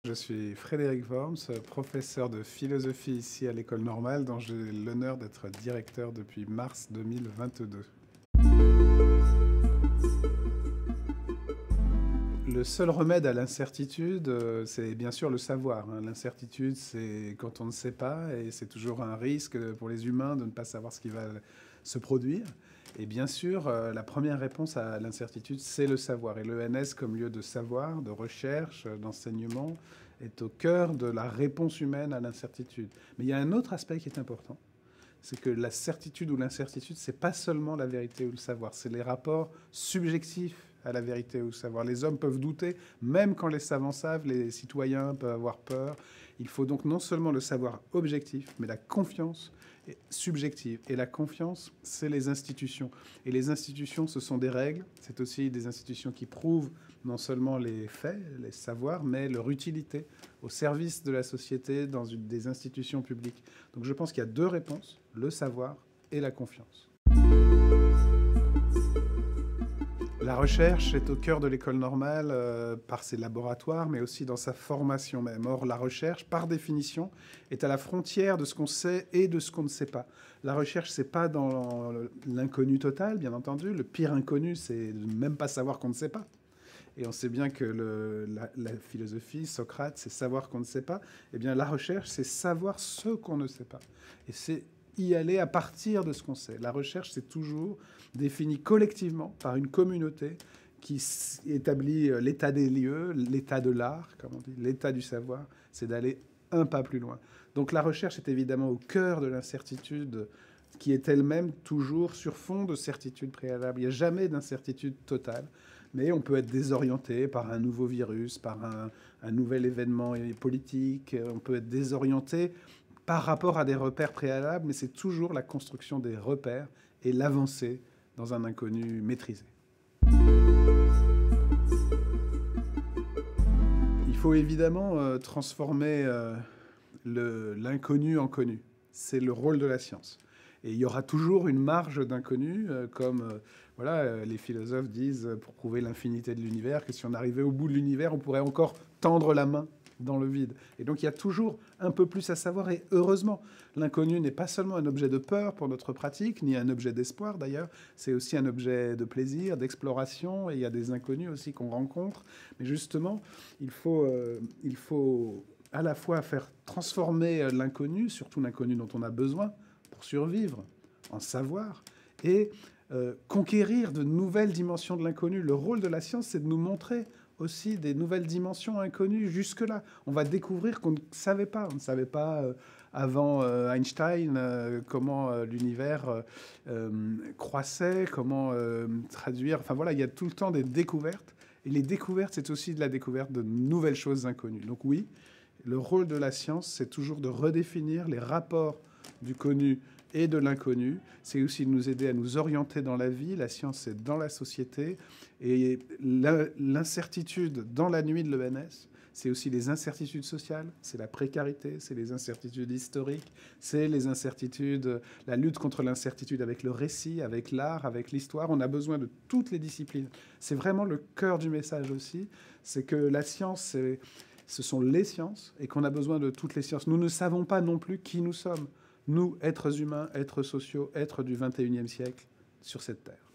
Je suis Frédéric Worms, professeur de philosophie ici à l'École normale, dont j'ai l'honneur d'être directeur depuis mars 2022. Le seul remède à l'incertitude, c'est bien sûr le savoir. L'incertitude, c'est quand on ne sait pas, et c'est toujours un risque pour les humains de ne pas savoir ce qui va se produire. Et bien sûr, la première réponse à l'incertitude, c'est le savoir. Et l'ENS, comme lieu de savoir, de recherche, d'enseignement, est au cœur de la réponse humaine à l'incertitude. Mais il y a un autre aspect qui est important, c'est que la certitude ou l'incertitude, c'est pas seulement la vérité ou le savoir, c'est les rapports subjectifs à la vérité ou le savoir. Les hommes peuvent douter, même quand les savants savent, les citoyens peuvent avoir peur. Il faut donc non seulement le savoir objectif, mais la confiance subjective. Et la confiance, c'est les institutions. Et les institutions, ce sont des règles, c'est aussi des institutions qui prouvent non seulement les faits, les savoirs, mais leur utilité au service de la société dans des institutions publiques. Donc je pense qu'il y a deux réponses, le savoir et la confiance. La recherche est au cœur de l'école normale par ses laboratoires, mais aussi dans sa formation même. Or, la recherche, par définition, est à la frontière de ce qu'on sait et de ce qu'on ne sait pas. La recherche, c'est pas dans l'inconnu total, bien entendu. Le pire inconnu, c'est de même pas savoir qu'on ne sait pas. Et on sait bien que la philosophie, Socrate, c'est savoir qu'on ne sait pas. Eh bien, la recherche, c'est savoir ce qu'on ne sait pas. Et c'est y aller à partir de ce qu'on sait. La recherche, c'est toujours défini collectivement par une communauté qui établit l'état des lieux, l'état de l'art, comme on dit, l'état du savoir, c'est d'aller un pas plus loin. Donc la recherche est évidemment au cœur de l'incertitude qui est elle-même toujours sur fond de certitude préalable. Il n'y a jamais d'incertitude totale, mais on peut être désorienté par un nouveau virus, par un nouvel événement politique, on peut être désorienté par rapport à des repères préalables, mais c'est toujours la construction des repères et l'avancée dans un inconnu maîtrisé. Il faut évidemment transformer l'inconnu en connu. C'est le rôle de la science. Et il y aura toujours une marge d'inconnu, comme voilà, les philosophes disent, pour prouver l'infinité de l'univers, que si on arrivait au bout de l'univers, on pourrait encore tendre la main dans le vide. Et donc il y a toujours un peu plus à savoir, et heureusement, l'inconnu n'est pas seulement un objet de peur pour notre pratique, ni un objet d'espoir d'ailleurs, c'est aussi un objet de plaisir, d'exploration, et il y a des inconnus aussi qu'on rencontre. Mais justement, il faut à la fois faire transformer l'inconnu, surtout l'inconnu dont on a besoin pour survivre, en savoir, et conquérir de nouvelles dimensions de l'inconnu. Le rôle de la science, c'est de nous montrer aussi des nouvelles dimensions inconnues jusque-là. On va découvrir qu'on ne savait pas. On ne savait pas avant Einstein comment l'univers croissait, comment traduire. Enfin voilà, il y a tout le temps des découvertes. Et les découvertes, c'est aussi de la découverte de nouvelles choses inconnues. Donc oui, le rôle de la science, c'est toujours de redéfinir les rapports du connu et de l'inconnu. C'est aussi de nous aider à nous orienter dans la vie. La science, c'est dans la société. Et l'incertitude dans la nuit de l'ENS, c'est aussi les incertitudes sociales, c'est la précarité, c'est les incertitudes historiques, c'est les incertitudes, la lutte contre l'incertitude avec le récit, avec l'art, avec l'histoire. On a besoin de toutes les disciplines. C'est vraiment le cœur du message aussi. C'est que la science, ce sont les sciences et qu'on a besoin de toutes les sciences. Nous ne savons pas non plus qui nous sommes. Nous, êtres humains, êtres sociaux, êtres du XXIe siècle sur cette terre.